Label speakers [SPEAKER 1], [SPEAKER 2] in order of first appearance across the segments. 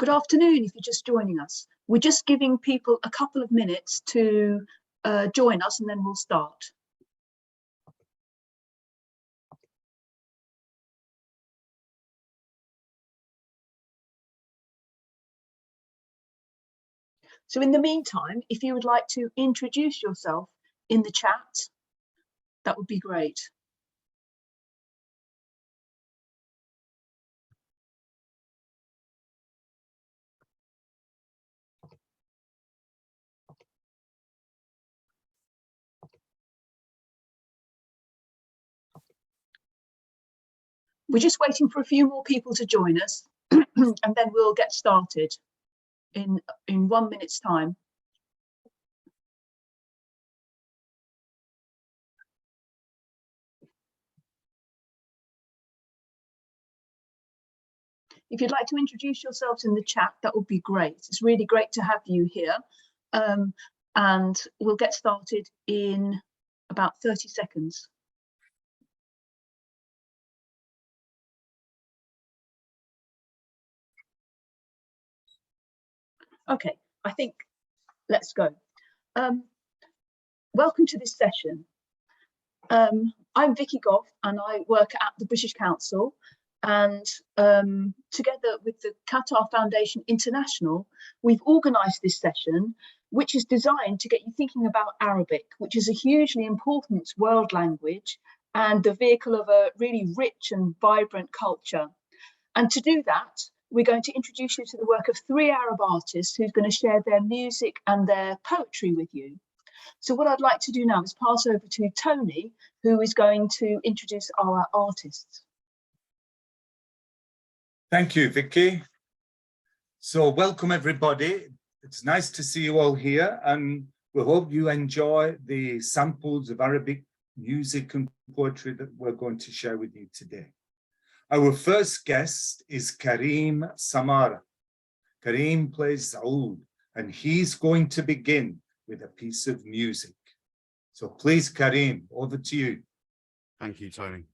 [SPEAKER 1] Good afternoon if you're just joining us. We're just giving people a couple of minutes to join us and then we'll start. So in the meantime, if you would like to introduce yourself in the chat, that would be great. We're just waiting for a few more people to join us and then we'll get started in 1 minute's time. If you'd like to introduce yourselves in the chat, that would be great. It's really great to have you here. And we'll get started in about 30 seconds. Okay, I think let's go. Welcome to this session. I'm Vicky Goff and I work at the British Council, and together with the Qatar Foundation International, we've organised this session, which is designed to get you thinking about Arabic, which is a hugely important world language and the vehicle of a really rich and vibrant culture. And to do that, we're going to introduce you to the work of 3 Arab artists who's going to share their music and their poetry with you. So what I'd like to do now is pass over to Tony, who is going to introduce our artists.
[SPEAKER 2] Thank you, Vicky. So welcome everybody. It's nice to see you all here, and we hope you enjoy the samples of Arabic music and poetry that we're going to share with you today. Our first guest is Karim Samara. Karim plays Oud, and he's going to begin with a piece of music. So please, Karim, over to you.
[SPEAKER 3] Thank you, Tony.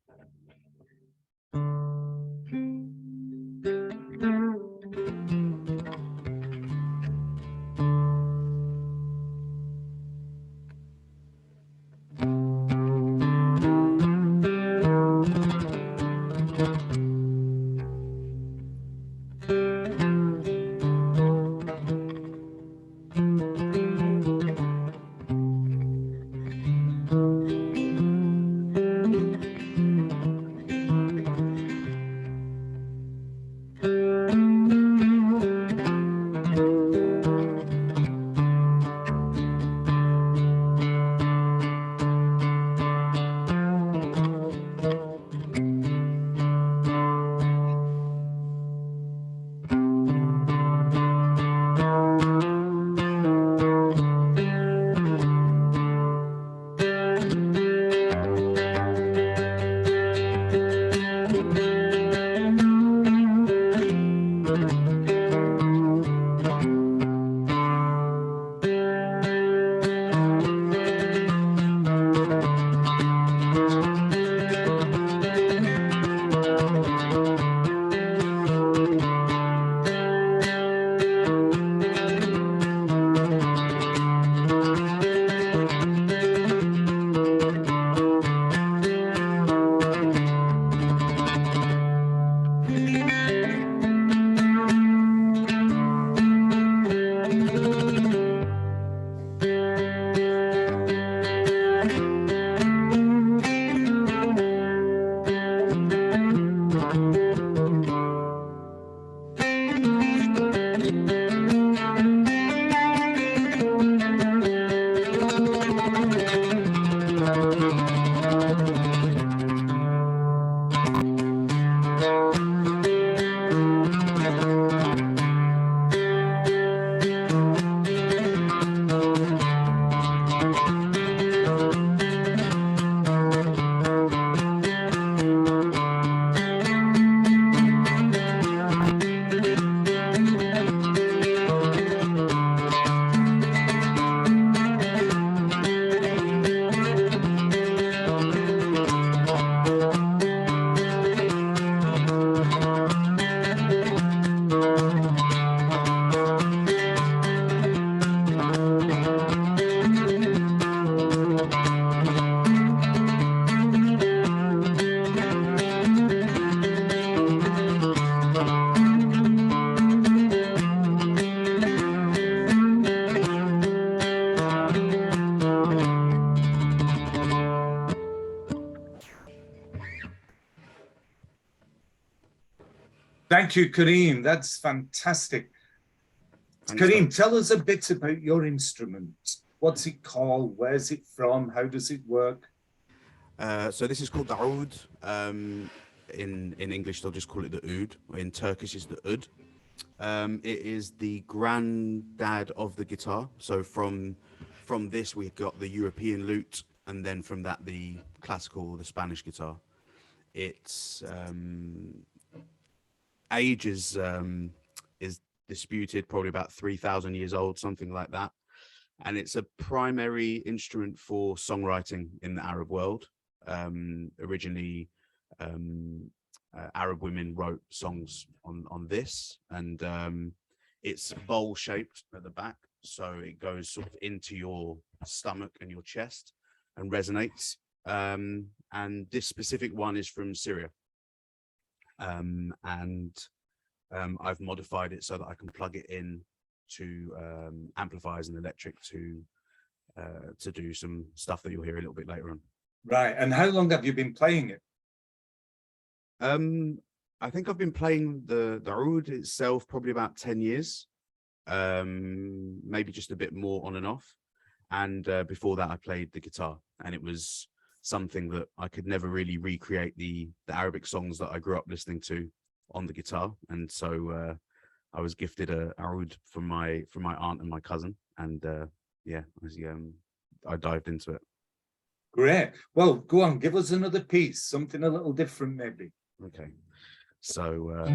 [SPEAKER 2] Thank you, Kareem. That's fantastic.
[SPEAKER 3] Thanks,
[SPEAKER 2] Kareem,
[SPEAKER 3] Tom.
[SPEAKER 2] tell us a bit about your instrument. What's it called? Where's it from? How does it work?
[SPEAKER 3] So this is called the oud. In English, they'll just call it the oud. In Turkish, it's the ud. It is the granddad of the guitar. So from this, we got the European lute, and then from that, the classical, the Spanish guitar. Its age is disputed, probably about 3,000 years old, something like that. And it's a primary instrument for songwriting in the Arab world. Originally, Arab women wrote songs on this, and it's bowl shaped at the back, so it goes sort of into your stomach and your chest and resonates. And this specific one is from Syria, and I've modified it so that I can plug it in to amplifiers and electric to do some stuff that you'll hear a little bit later on.
[SPEAKER 2] Right. And how long have you been playing it?
[SPEAKER 3] I think I've been playing the oud itself probably about 10 years, maybe just a bit more on and off. And before that, I played the guitar, and it was something that I could never really recreate the Arabic songs that I grew up listening to on the guitar. And so I was gifted a oud from my aunt and my cousin, and yeah, I dived into it.
[SPEAKER 2] Great. Well, go on, give us another piece, something a little different, maybe.
[SPEAKER 3] Okay, so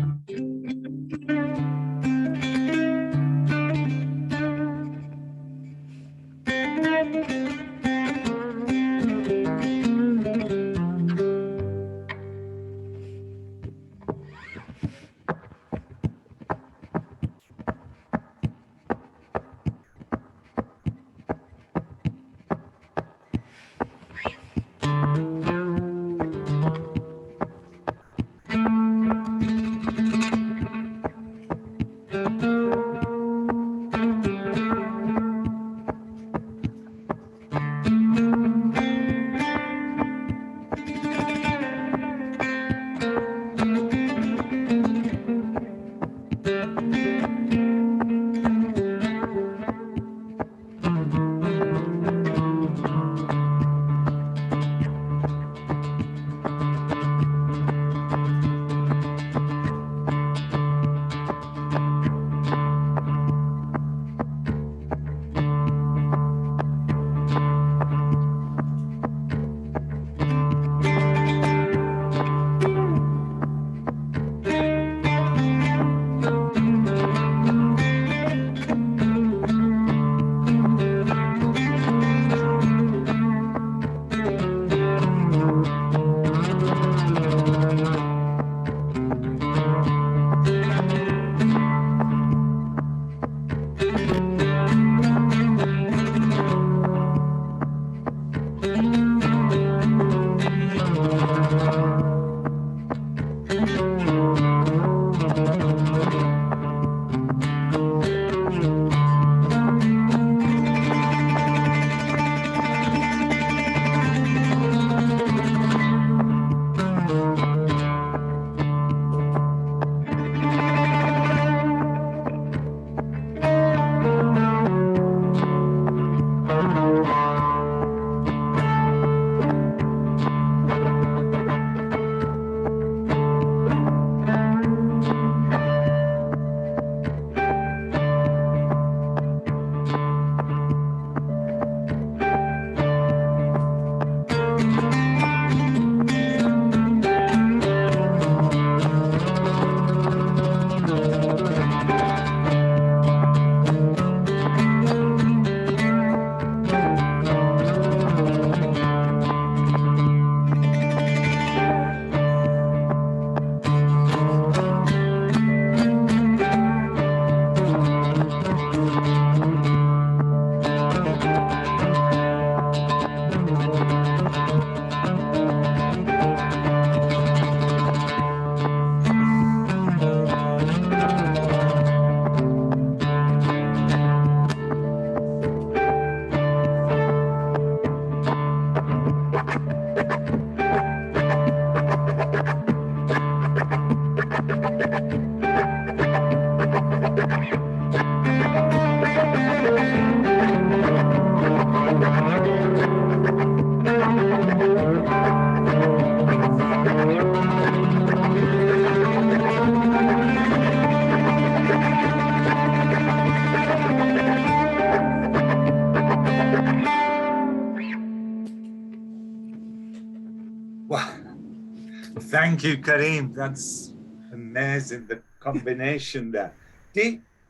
[SPEAKER 2] Thank you, Kareem. That's amazing, the combination there.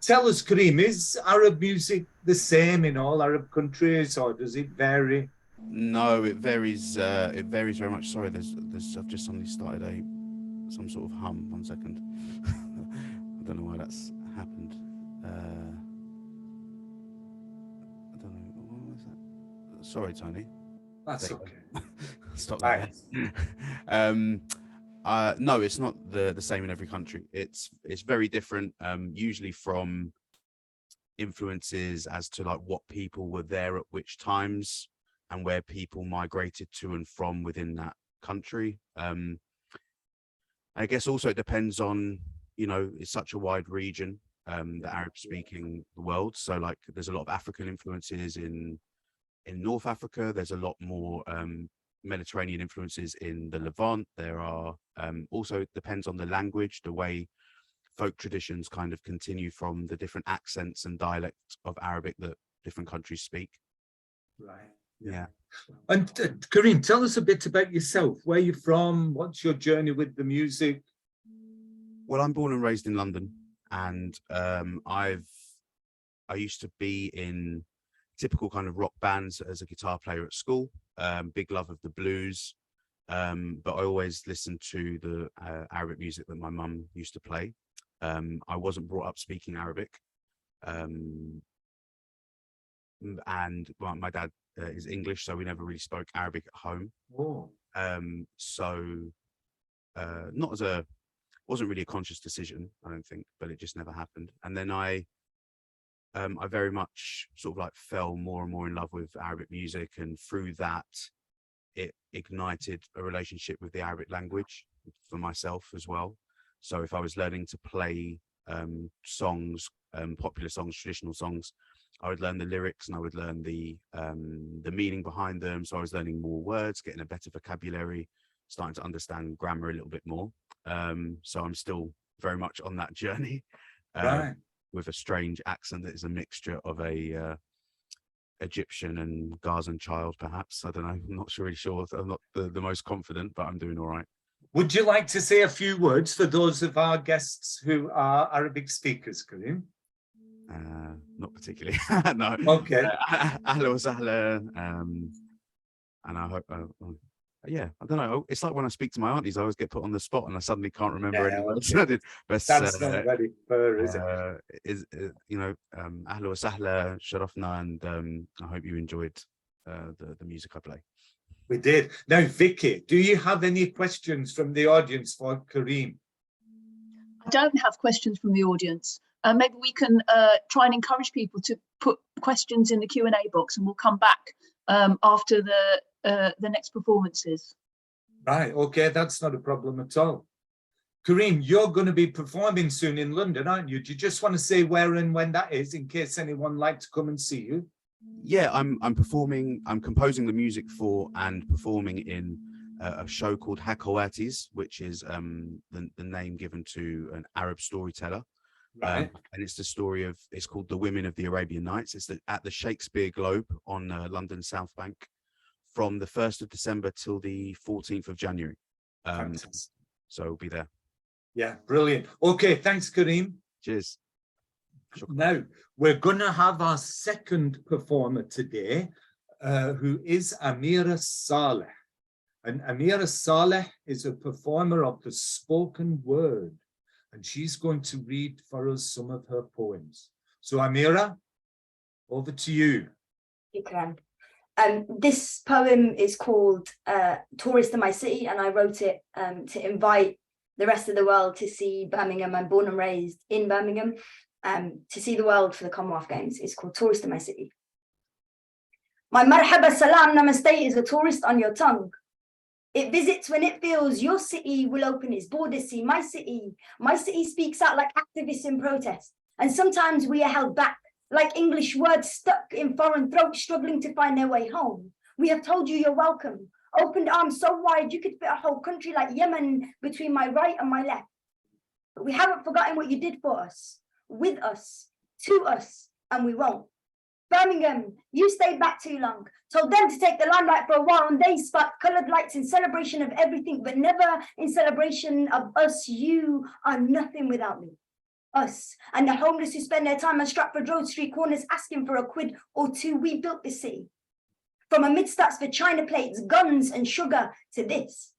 [SPEAKER 2] Tell us, Kareem, is Arab music the same in all Arab countries, or does it vary?
[SPEAKER 3] No, it varies. It varies very much. Sorry, I've just suddenly started some sort of hum. 1 second. I don't know why that's happened. I don't know. What was that? Sorry, Tony.
[SPEAKER 2] That's
[SPEAKER 3] There you
[SPEAKER 2] okay.
[SPEAKER 3] go. Stop
[SPEAKER 2] Right.
[SPEAKER 3] that. No, it's not the same in every country. It's very different. Usually from influences as to like what people were there at which times and where people migrated to and from within that country. I guess also it depends on, you know, it's such a wide region, the Arab speaking world. So like there's a lot of African influences in North Africa. There's a lot more Mediterranean influences in the Levant. There are also, it depends on the language, the way folk traditions kind of continue from the different accents and dialects of Arabic that different countries speak.
[SPEAKER 2] Right.
[SPEAKER 3] Yeah.
[SPEAKER 2] And Kareem, tell us a bit about yourself. Where you're from? What's your journey with the music?
[SPEAKER 3] Well, I'm born and raised in London, and I used to be in typical kind of rock bands as a guitar player at school. Big love of the blues, but I always listened to the Arabic music that my mum used to play. I wasn't brought up speaking Arabic, and well, my dad is English, so we never really spoke Arabic at home.
[SPEAKER 2] Oh.
[SPEAKER 3] Not as a, wasn't really a conscious decision, I don't think, but it just never happened. And then I very much sort of like fell more and more in love with Arabic music, and through that, it ignited a relationship with the Arabic language for myself as well. So if I was learning to play songs, popular songs, traditional songs, I would learn the lyrics and I would learn the meaning behind them. So I was learning more words, getting a better vocabulary, starting to understand grammar a little bit more. So I'm still very much on that journey,
[SPEAKER 2] Right.
[SPEAKER 3] with a strange accent that is a mixture of a Egyptian and Gazan child, perhaps. I don't know. I'm not really sure. I'm not the most confident, but I'm doing all right.
[SPEAKER 2] Would you like to say a few words for those of our guests who are Arabic speakers, Kareem?
[SPEAKER 3] Not particularly. No.
[SPEAKER 2] Okay.
[SPEAKER 3] Ahla wa sahla. And I hope, yeah, I don't know. It's like when I speak to my aunties, I always get put on the spot and I suddenly can't remember any words. But
[SPEAKER 2] That's not very fair, is it?
[SPEAKER 3] You know, Ahla wa sahla, sharafna, and I hope you enjoyed the music I play.
[SPEAKER 2] We did. Now, Vicky, do you have any questions from the audience for Kareem?
[SPEAKER 1] I don't have questions from the audience. Maybe we can try and encourage people to put questions in the Q&A box, and we'll come back after the next performances.
[SPEAKER 2] Right, okay, that's not a problem at all. Kareem, you're going to be performing soon in London, aren't you? Do you just want to say where and when that is, in case anyone would like to come and see you?
[SPEAKER 3] Yeah, I'm performing. I'm composing the music for and performing in a show called Hakowatis, which is the name given to an Arab storyteller.
[SPEAKER 2] Right.
[SPEAKER 3] And it's the story of, it's called The Women of the Arabian Nights. It's at the Shakespeare Globe on London South Bank from the 1st of December till the 14th of January. So we'll be there.
[SPEAKER 2] Yeah, brilliant. Okay, thanks, Kareem.
[SPEAKER 3] Cheers.
[SPEAKER 2] Now, we're going to have our second performer today, who is Amira Saleh. And Amira Saleh is a performer of the spoken word, and she's going to read for us some of her poems. So Amira, over to you.
[SPEAKER 4] Shukran. This poem is called Tourist in My City, and I wrote it to invite the rest of the world to see Birmingham. I'm born and raised in Birmingham, to see the world for the Commonwealth Games. It's called Tourist in My City. My marhaba salam namaste is a tourist on your tongue. It visits when it feels your city will open its borders. See my city speaks out like activists in protest. And sometimes we are held back like English words stuck in foreign throats, struggling to find their way home. We have told you you're welcome. Opened arms so wide you could fit a whole country like Yemen between my right and my left. But we haven't forgotten what you did for us, with us, to us, and we won't. Birmingham, you stayed back too long. Told them to take the limelight for a while, and they sparked coloured lights in celebration of everything, but never in celebration of us. You are nothing without me. Us and the homeless who spend their time on Stratford Road street corners asking for a quid or two. We built this city. From amidst us for china plates, guns and sugar to this.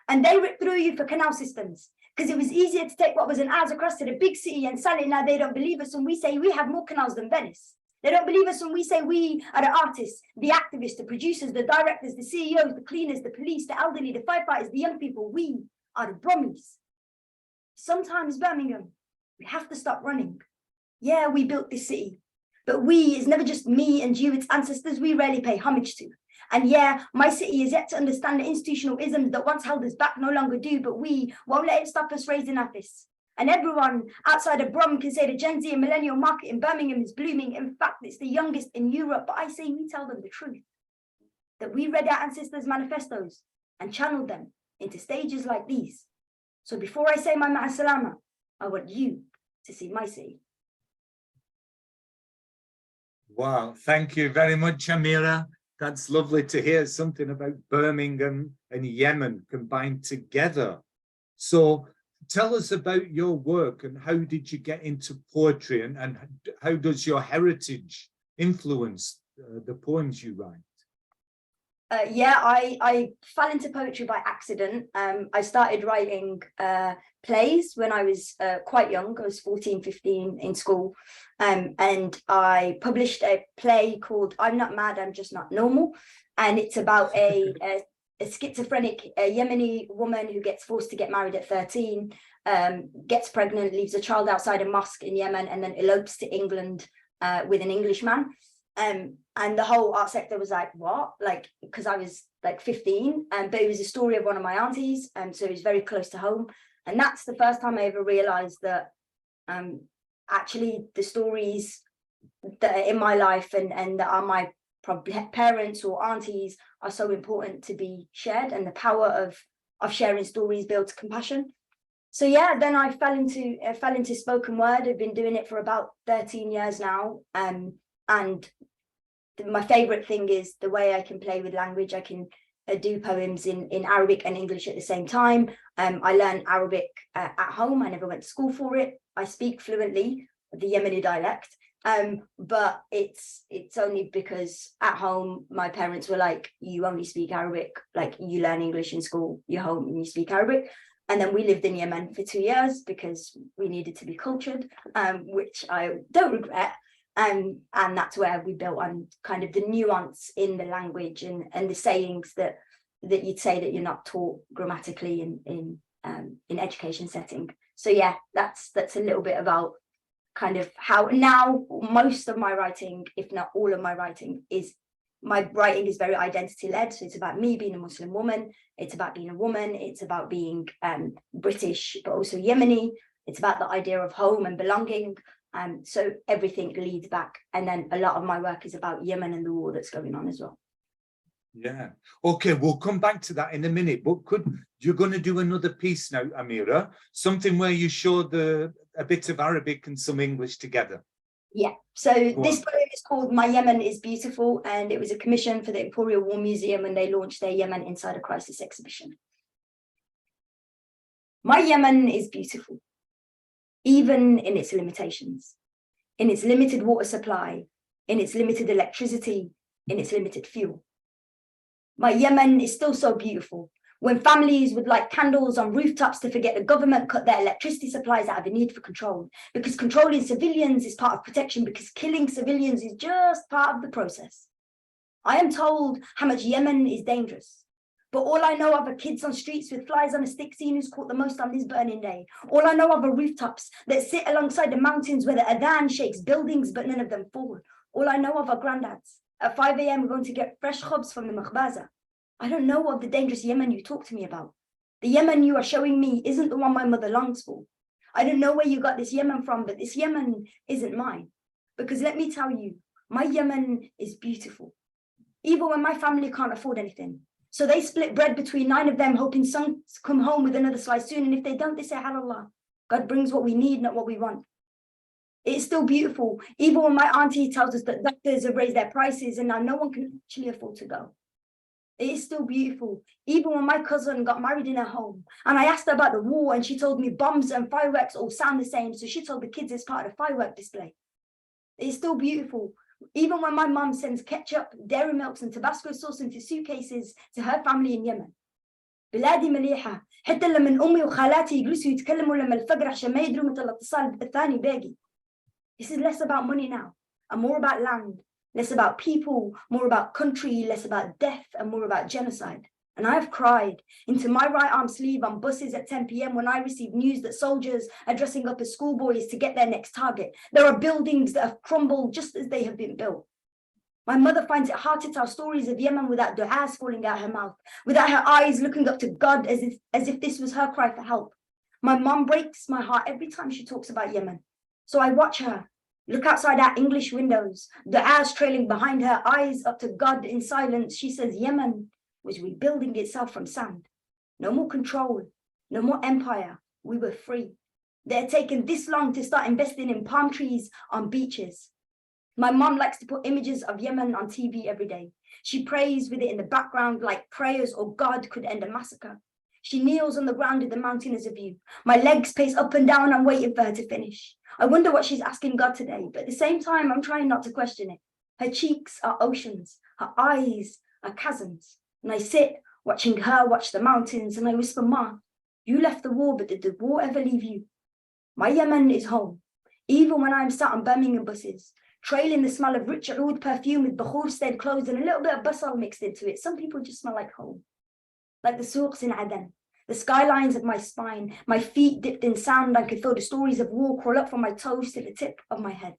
[SPEAKER 4] And they ripped through you for canal systems, because it was easier to take what was an hours across to the big city and sell it. Now they don't believe us when we say we have more canals than Venice. They don't believe us when we say we are the artists, the activists, the producers, the directors, the CEOs, the cleaners, the police, the elderly, the firefighters, the young people. We are the Brummies. Sometimes Birmingham, we have to stop running. Yeah, we built this city, but we is never just me and you, it's ancestors we rarely pay homage to. And yeah, my city is yet to understand the institutional isms that once held us back no longer do, but we won't let it stop us raising our fists. And everyone outside of Brum can say the Gen Z and millennial market in Birmingham is blooming. In fact, it's the youngest in Europe. But I say we tell them the truth, that we read our ancestors' manifestos and channeled them into stages like these. So before I say my ma'asalama, I want you to see my city.
[SPEAKER 2] Wow, thank you very much, Amira. That's lovely to hear something about Birmingham and Yemen combined together. So tell us about your work and how did you get into poetry, and how does your heritage influence the poems you write?
[SPEAKER 4] Yeah, I fell into poetry by accident. I started writing plays when I was quite young. I was 14, 15 in school. And I published a play called I'm Not Mad, I'm Just Not Normal. And it's about a schizophrenic Yemeni woman who gets forced to get married at 13, gets pregnant, leaves a child outside a mosque in Yemen, and then elopes to England with an Englishman. And the whole art sector was like, what? Like, because I was like 15, but it was a story of one of my aunties, so it was very close to home. And that's the first time I ever realized that actually the stories that are in my life and that are my parents or aunties are so important to be shared, and the power of sharing stories builds compassion. So yeah, then I fell into spoken word. I've been doing it for about 13 years now. And my favorite thing is the way I can play with language. I can do poems in Arabic and English at the same time. I learned Arabic at home. I never went to school for it. I speak fluently the Yemeni dialect, but it's only because at home my parents were like, you only speak Arabic, like you learn English in school, you're home and you speak Arabic. And then we lived in Yemen for 2 years because we needed to be cultured, which I don't regret. And that's where we built on kind of the nuance in the language and the sayings that you'd say that you're not taught grammatically in education setting. So yeah, that's a little bit about kind of how now most of my writing, if not all of my writing, is very identity led. So it's about me being a Muslim woman. It's about being a woman. It's about being British, but also Yemeni. It's about the idea of home and belonging. So everything leads back. And then a lot of my work is about Yemen and the war that's going on as well.
[SPEAKER 2] Yeah. Okay, we'll come back to that in a minute, but you're going to do another piece now, Amira, something where you show a bit of Arabic and some English together.
[SPEAKER 4] Yeah, so this poem is called My Yemen is Beautiful, and it was a commission for the Imperial War Museum when they launched their Yemen Inside a Crisis exhibition. My Yemen is beautiful, even in its limitations, in its limited water supply, in its limited electricity, in its limited fuel. My Yemen is still so beautiful. When families would light candles on rooftops to forget the government cut their electricity supplies out of a need for control, because controlling civilians is part of protection, because killing civilians is just part of the process. I am told how much Yemen is dangerous, but all I know of are kids on streets with flies on a stick seeing who's caught the most on this burning day. All I know of are rooftops that sit alongside the mountains where the adhan shakes buildings, but none of them fall. All I know of are granddads. At 5 a.m. we're going to get fresh khubz from the makhbaza. I don't know of the dangerous Yemen you talk to me about. The Yemen you are showing me isn't the one my mother longs for. I don't know where you got this Yemen from, but this Yemen isn't mine. Because let me tell you, my Yemen is beautiful. Even when my family can't afford anything. So they split bread between 9 of them, hoping some come home with another slice soon. And if they don't, they say, Halallah. God brings what we need, not what we want. It's still beautiful. Even when my auntie tells us that doctors have raised their prices and now no one can actually afford to go. It is still beautiful. Even when my cousin got married in her home and I asked her about the war and she told me bombs and fireworks all sound the same. So she told the kids it's part of the firework display. It's still beautiful. Even when my mum sends ketchup, dairy milks and Tabasco sauce into suitcases to her family in Yemen. بلادي مليحة حتى لما أمي وخالاتي يجلسوا يتكلموا لما الفجر عشان ما يدروا متى الاتصال الثاني باقي. This is less about money now and more about land, less about people, more about country, less about death and more about genocide. And I have cried into my right arm sleeve on buses at 10 p.m. when I receive news that soldiers are dressing up as schoolboys to get their next target. There are buildings that have crumbled just as they have been built. My mother finds it hard to tell stories of Yemen without du'as falling out her mouth, without her eyes looking up to God as if this was her cry for help. My mom breaks my heart every time she talks about Yemen. So I watch her, look outside our English windows, du'as trailing behind her, eyes up to God in silence. She says Yemen was rebuilding itself from sand. No more control, no more empire. We were free. They had taken this long to start investing in palm trees on beaches. My mom likes to put images of Yemen on TV every day. She prays with it in the background like prayers or God could end a massacre. She kneels on the ground with the mountain as a view. My legs pace up and down. I'm waiting for her to finish. I wonder what she's asking God today, but at the same time, I'm trying not to question it. Her cheeks are oceans. Her eyes are chasms. And I sit watching her watch the mountains and I whisper, Ma, you left the war, but did the war ever leave you? My Yemen is home. Even when I'm sat on Birmingham buses, trailing the smell of rich oud perfume with bakhur-stained clothes and a little bit of basal mixed into it. Some people just smell like home. Like the souks in Aden, the skylines of my spine, my feet dipped in sand. I could feel the stories of war crawl up from my toes to the tip of my head.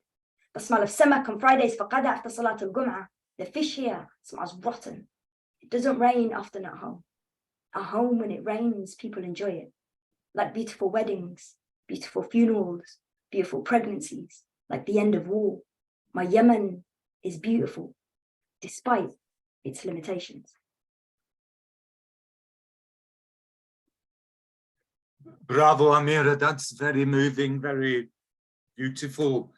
[SPEAKER 4] The smell of samak on Fridays for qada after Salat al-Gum'ah. The fish here smells rotten. It doesn't rain often at home. At home, when it rains, people enjoy it. Like beautiful weddings, beautiful funerals, beautiful pregnancies, like the end of war. My Yemen is beautiful, despite its limitations.
[SPEAKER 2] Bravo, Amira. That's very moving, very beautiful.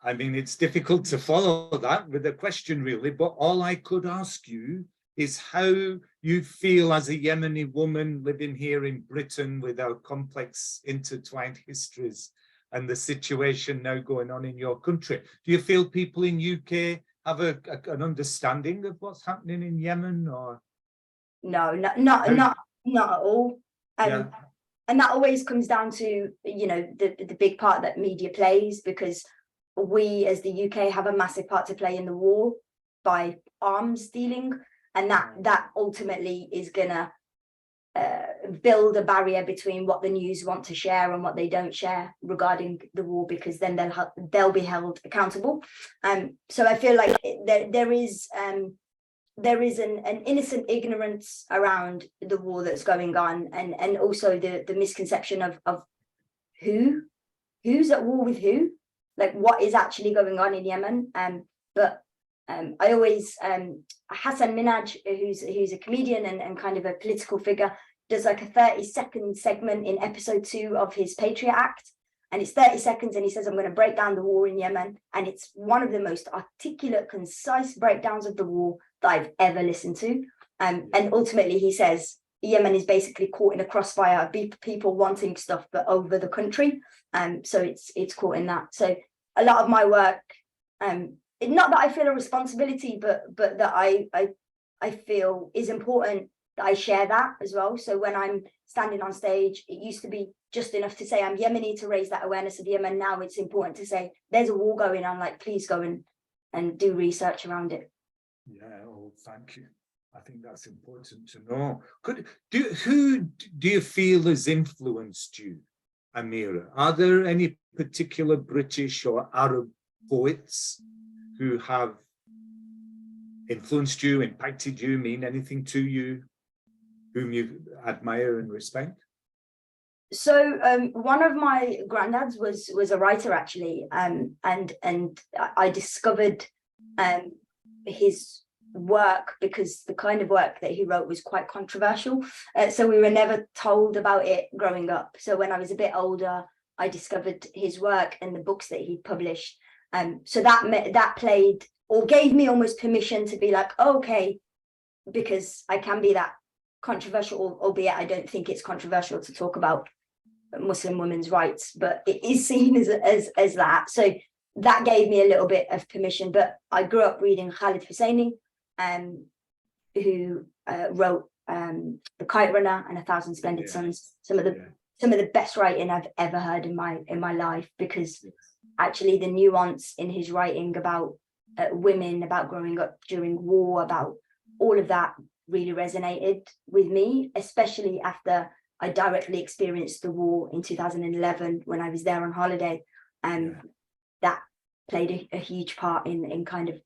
[SPEAKER 2] I mean, it's difficult to follow that with a question, really, but all I could ask you is how you feel as a Yemeni woman living here in Britain with our complex intertwined histories and the situation now going on in your country. Do you feel people in UK have an understanding of what's happening in Yemen, or?
[SPEAKER 4] No, not at all.
[SPEAKER 2] Yeah.
[SPEAKER 4] And that always comes down to, you know, the big part that media plays, because we as the UK have a massive part to play in the war by arms dealing, and that ultimately is gonna build a barrier between what the news want to share and what they don't share regarding the war, because then they'll be held accountable. So I feel like there is an innocent ignorance around the war that's going on, and also the misconception of who's at war with who, like what is actually going on in Yemen. But I always Hassan Minhaj, who's a comedian and kind of a political figure, does like a 30-second segment in episode 2 of his Patriot Act, and it's 30 seconds, and he says, I'm going to break down the war in Yemen, and it's one of the most articulate, concise breakdowns of the war that I've ever listened to. And ultimately he says Yemen is basically caught in a crossfire of people wanting stuff but over the country, so it's caught in that. So a lot of my work, not that I feel a responsibility, but that I feel is important that I share that as well. So when I'm standing on stage, it used to be just enough to say I'm Yemeni to raise that awareness of Yemen. Now it's important to say there's a war going on, like please go and do research around it.
[SPEAKER 2] Yeah, oh, thank you. I think that's important to know. Who do you feel has influenced you, Amira? Are there any particular British or Arab poets who have influenced you, impacted you, mean anything to you, whom you admire and respect?
[SPEAKER 4] So one of my granddads was a writer, actually, and I discovered his work because the kind of work that he wrote was quite controversial. So we were never told about it growing up. So when I was a bit older, I discovered his work and the books that he'd published. So that played or gave me almost permission to be like, oh, okay, because I can be that controversial, albeit I don't think it's controversial to talk about Muslim women's rights, but it is seen as that. So that gave me a little bit of permission. But I grew up reading Khalid Hosseini, who wrote The Kite Runner and A Thousand Splendid Suns. Some of the best writing I've ever heard in my life, because actually the nuance in his writing about women, about growing up during war, about all of that really resonated with me, especially after I directly experienced the war in 2011 when I was there on holiday. And that played a huge part in kind of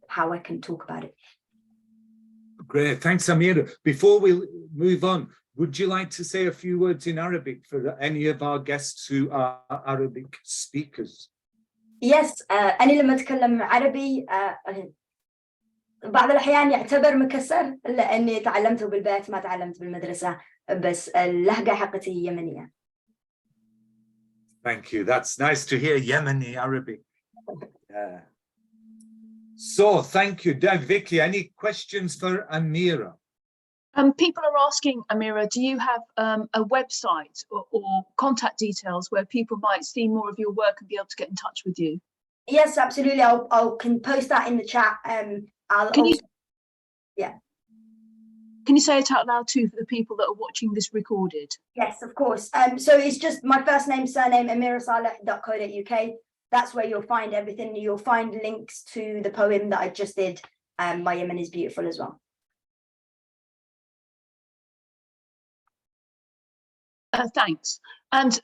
[SPEAKER 4] how I can talk about it.
[SPEAKER 2] Great, thanks, Amira. Before we move on, would you like to say a few words in Arabic for any of our guests who are Arabic speakers?
[SPEAKER 4] Yes, أنا لما أتكلم عربي بعض الأحيان يعتبر مكسر لأني تعلمته بالبيت ما تعلمت بالمدرسة، بس اللهجة حقتي يمنية.
[SPEAKER 2] Thank you. That's nice to hear Yemeni Arabic. Yeah. So thank you, Doug. Vicky, any questions for Amira?
[SPEAKER 1] People are asking, Amira, do you have a website or contact details where people might see more of your work and be able to get in touch with you?
[SPEAKER 4] Yes, absolutely. I'll can post that in the chat.
[SPEAKER 1] Can you say it out loud too for the people that are watching this recorded?
[SPEAKER 4] Yes, of course. So it's just my first name, surname, amirasaleh.co.uk. That's where you'll find everything. You'll find links to the poem that I just did. My Yemen is Beautiful as well.
[SPEAKER 1] Thanks. And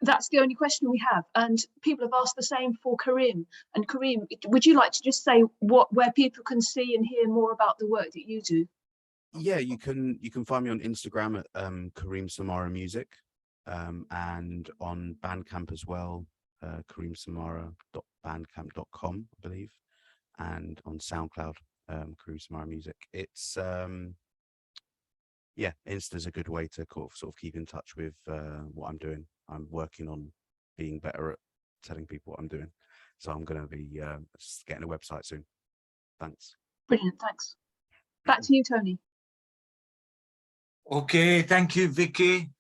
[SPEAKER 1] that's the only question we have. And people have asked the same for Karim. And Karim, would you like to just say where people can see and hear more about the work that you do?
[SPEAKER 3] Yeah, you can find me on Instagram at Karim Samara Music, and on Bandcamp as well, karimsamara.bandcamp.com, I believe, and on SoundCloud, Karim Samara Music. It's yeah, Insta's a good way to sort of keep in touch with what I'm doing. I'm working on being better at telling people what I'm doing, so I'm going to be getting a website soon. Thanks.
[SPEAKER 1] Brilliant, thanks. Back to you, Tony.
[SPEAKER 2] Okay, thank you, Vicky.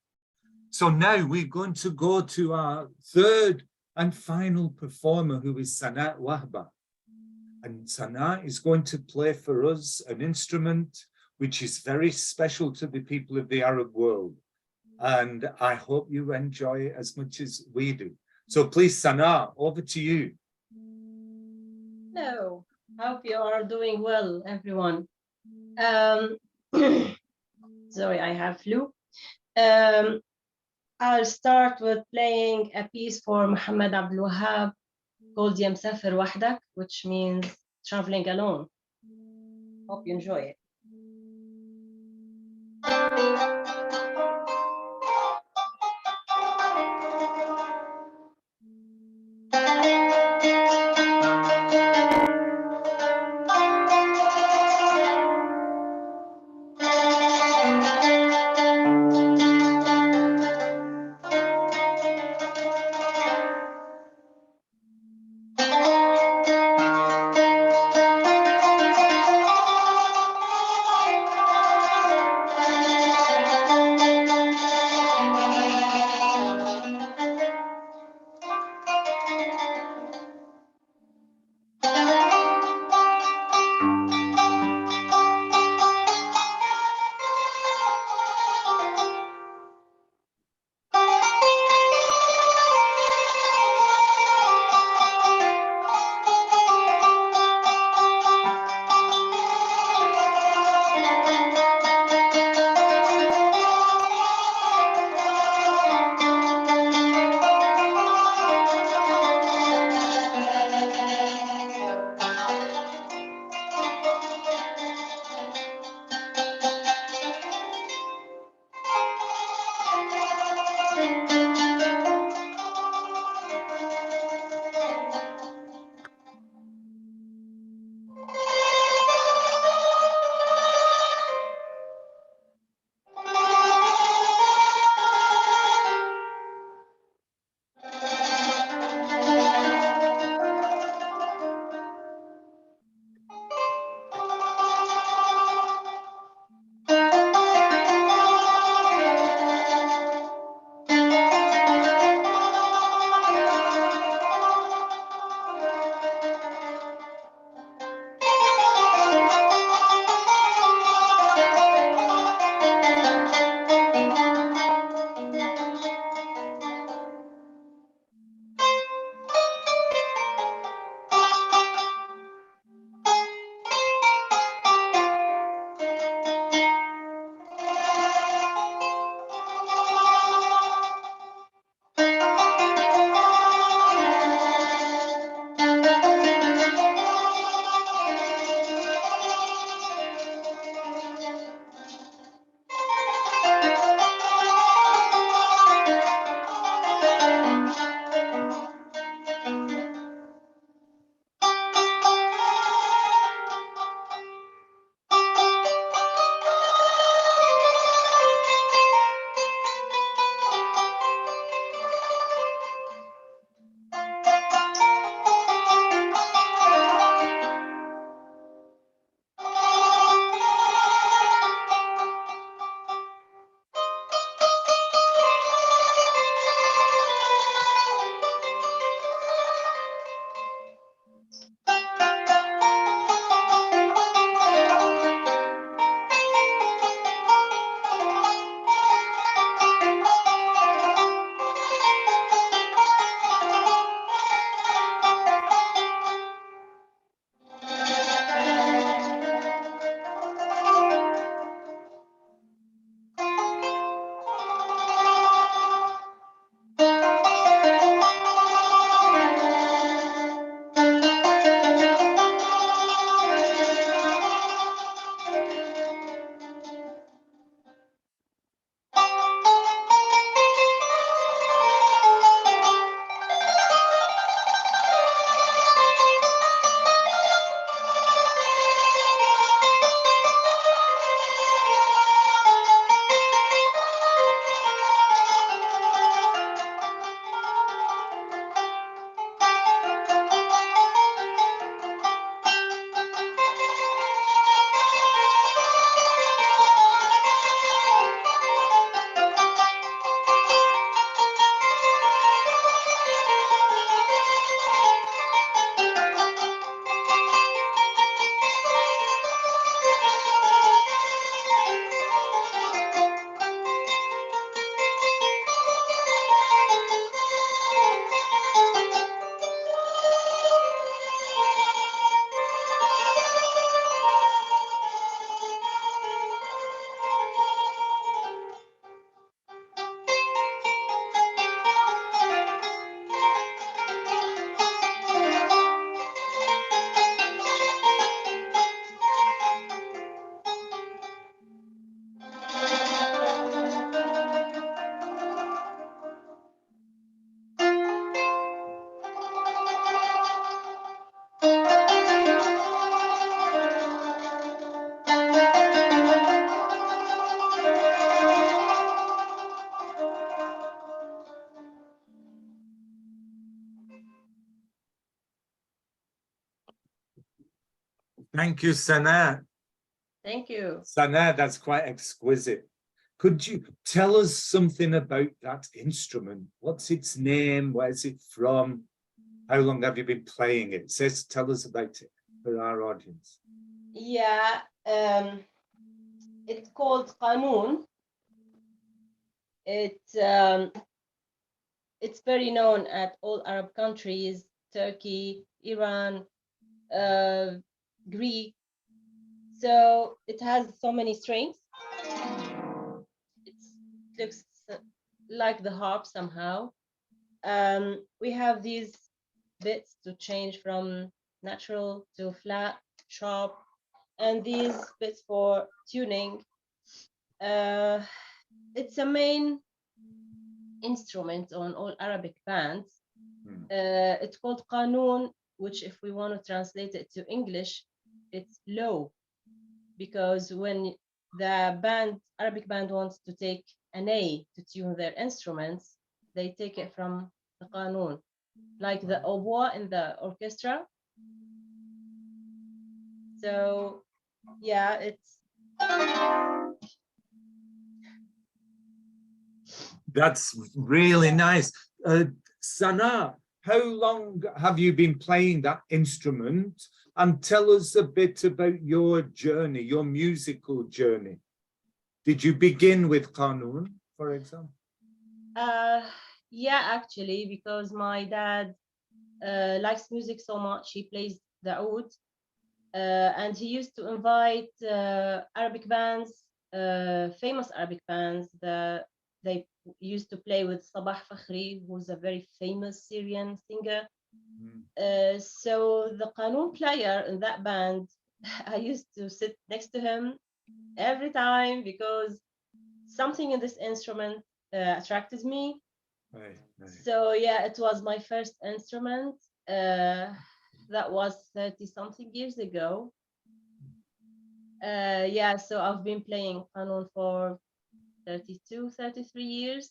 [SPEAKER 2] So now we're going to go to our third and final performer, who is Sanaa Wahba. And Sanaa is going to play for us an instrument which is very special to the people of the Arab world. And I hope you enjoy it as much as we do. So please, Sanaa, over to you.
[SPEAKER 5] Hello, hope you are doing well, everyone. Sorry, I have flu. I'll start with playing a piece for Muhammad Abdul Wahab called Ya Msafir Wahdak, which means traveling alone. Hope you enjoy it.
[SPEAKER 2] Thank you, Sana.
[SPEAKER 5] Thank you.
[SPEAKER 2] Sana, that's quite exquisite. Could you tell us something about that instrument? What's its name? Where's it from? How long have you been playing it? Tell us about it for our audience.
[SPEAKER 5] Yeah, it's called Qanun. It's very known at all Arab countries, Turkey, Iran, Greek. So it has so many strings. It looks like the harp somehow. We have these bits to change from natural to flat, sharp, and these bits for tuning. It's a main instrument on all Arabic bands. It's called Qanun, which if we want to translate it to English, it's low, because when the Arabic band wants to take an A to tune their instruments, they take it from the Qanun, like the oboe in the orchestra. So yeah, it's
[SPEAKER 2] That's really nice. Sana, how long have you been playing that instrument? And tell us a bit about your journey, your musical journey. Did you begin with Qanun, for example?
[SPEAKER 5] yeah, actually, because my dad likes music so much, he plays the oud, and he used to invite Arabic bands, famous Arabic bands. They used to play with Sabah Fakhri, who's a very famous Syrian singer. So the Qanun player in that band, I used to sit next to him every time because something in this instrument attracted me.
[SPEAKER 2] Right.
[SPEAKER 5] So yeah, it was my first instrument. That was 30 something years ago. Yeah, so I've been playing Qanun for 33 years.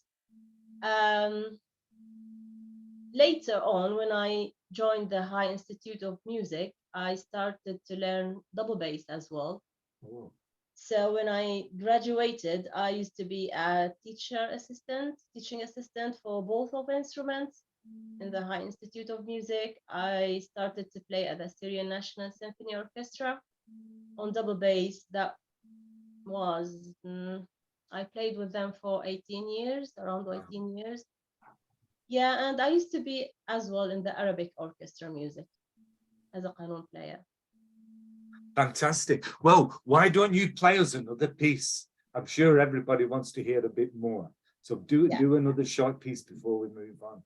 [SPEAKER 5] Later on, when I joined the High Institute of Music, I started to learn double bass as well.
[SPEAKER 2] Oh.
[SPEAKER 5] So when I graduated, I used to be a teaching assistant for both of instruments in the High Institute of Music. I started to play at the Syrian National Symphony Orchestra on double bass. That was, I played with them for 18 years, around 18 years. Yeah, and I used to be as well in the Arabic orchestra music as a Qanun player.
[SPEAKER 2] Fantastic. Well, why don't you play us another piece? I'm sure everybody wants to hear a bit more. So do another short piece before we move on.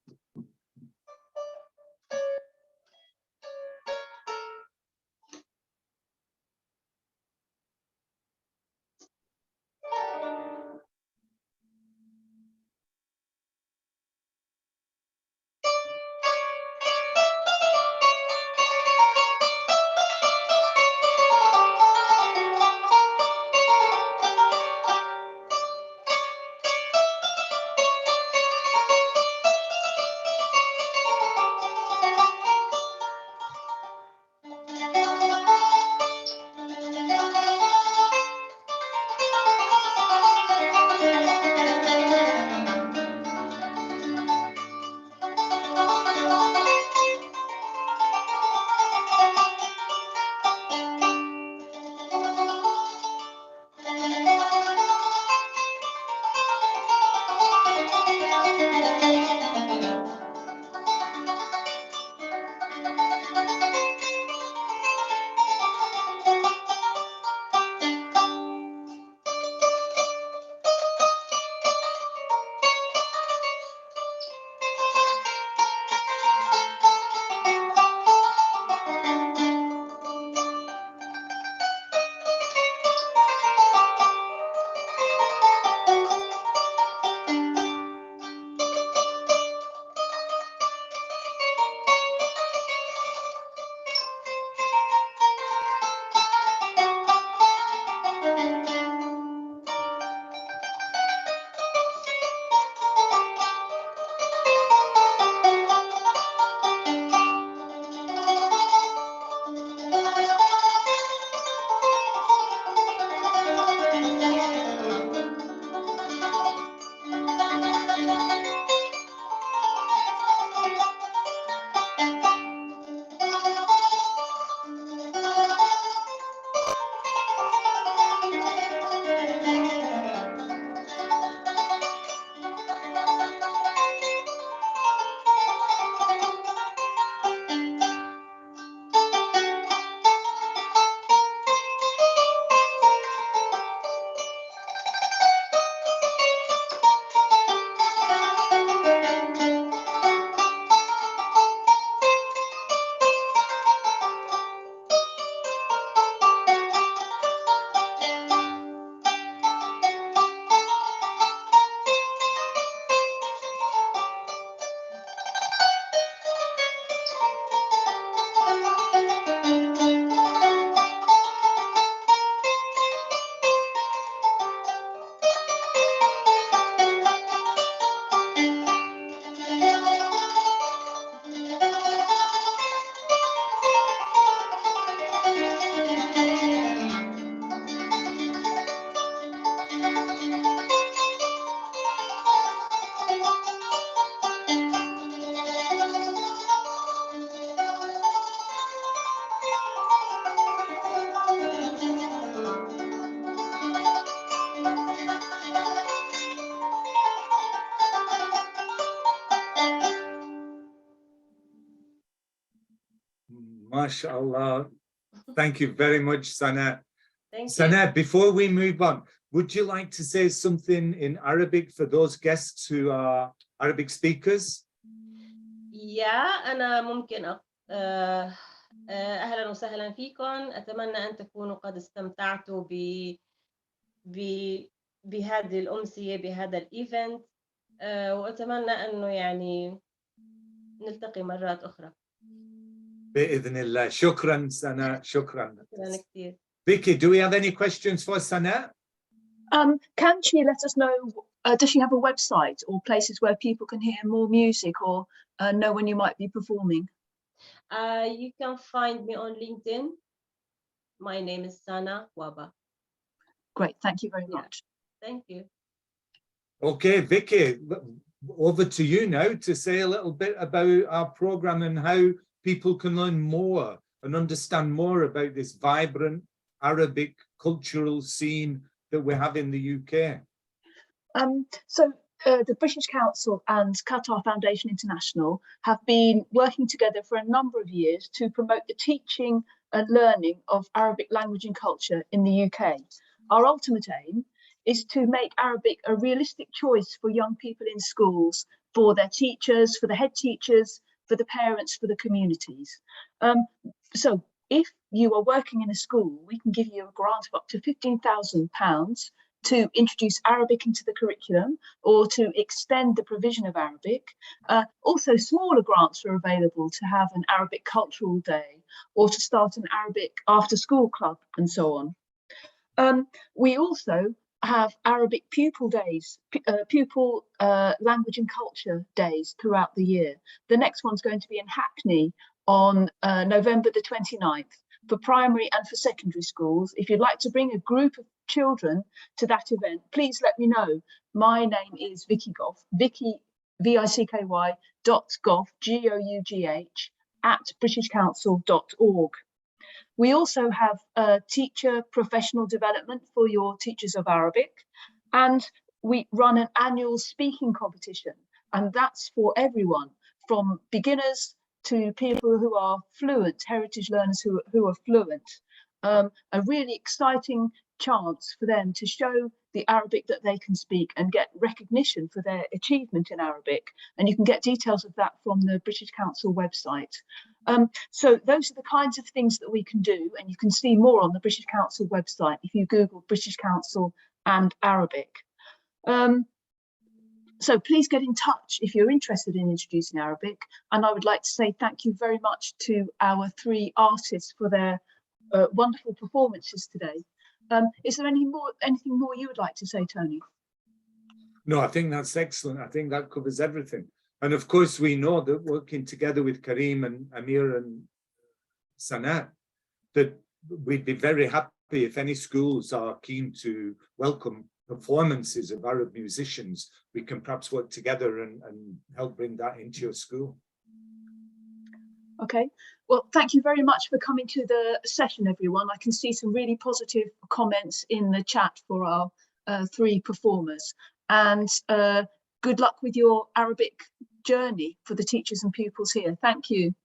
[SPEAKER 2] MashaAllah. Thank you very much, Sana.
[SPEAKER 5] Thank you.
[SPEAKER 2] Sana, before we move on, would you like to say something in Arabic for those guests who are Arabic speakers?
[SPEAKER 5] أنا ممكن أهلا وسهلا فيكم. أتمنى أن تكونوا قد استمتعتوا بهذه الأمسية، بهذا الإيفنت، وأتمنى أنه يعني نلتقي مرات أخرى.
[SPEAKER 2] بإذن الله. شكرا سناء. شكرا.
[SPEAKER 5] شكرا كثير.
[SPEAKER 2] Vicky, do we have any questions for Sana?
[SPEAKER 1] Can she let us know, does she have a website or places where people can hear more music or know when you might be performing?
[SPEAKER 5] You can find me on LinkedIn. My name is Sana Waba.
[SPEAKER 1] Great, thank you very
[SPEAKER 5] Yeah.
[SPEAKER 1] much.
[SPEAKER 5] Thank you.
[SPEAKER 2] Okay, Vicky, over to you now to say a little bit about our program and how people can learn more and understand more about this vibrant Arabic cultural scene that we have in the UK.
[SPEAKER 1] The British Council and Qatar Foundation International have been working together for a number of years to promote the teaching and learning of Arabic language and culture in the UK. Our ultimate aim is to make Arabic a realistic choice for young people in schools, for their teachers, for the head teachers, for the parents, for the communities. So if you are working in a school, we can give you a grant of up to £15,000 to introduce Arabic into the curriculum or to extend the provision of Arabic. Also, smaller grants are available to have an Arabic cultural day or to start an Arabic after-school club and so on. We also have Arabic pupil days, pupil language and culture days throughout the year. The next one's going to be in Hackney on November the 29th for primary and for secondary schools. If you'd like to bring a group of children to that event, please let me know. My name is Vicky Gough, Vicky, V-I-C-K-Y .Gough, G-O-U-G-H @britishcouncil.org. We also have teacher professional development for your teachers of Arabic, and we run an annual speaking competition, and that's for everyone from beginners to people who are fluent, heritage learners who are fluent. A really exciting chance for them to show the Arabic that they can speak and get recognition for their achievement in Arabic. And you can get details of that from the British Council website. So those are the kinds of things that we can do, and you can see more on the British Council website if you Google British Council and Arabic. So please get in touch if you're interested in introducing Arabic. And I would like to say thank you very much to our 3 artists for their wonderful performances today. Is there anything more you would like to say, Tony?
[SPEAKER 2] No, I think that's excellent. I think that covers everything. And of course, we know that working together with Karim and Amir and Sana, that we'd be very happy if any schools are keen to welcome performances of Arab musicians. We can perhaps work together and help bring that into your school.
[SPEAKER 1] Okay, well, thank you very much for coming to the session, everyone. I can see some really positive comments in the chat for our 3 performers. And good luck with your Arabic journey for the teachers and pupils here. Thank you.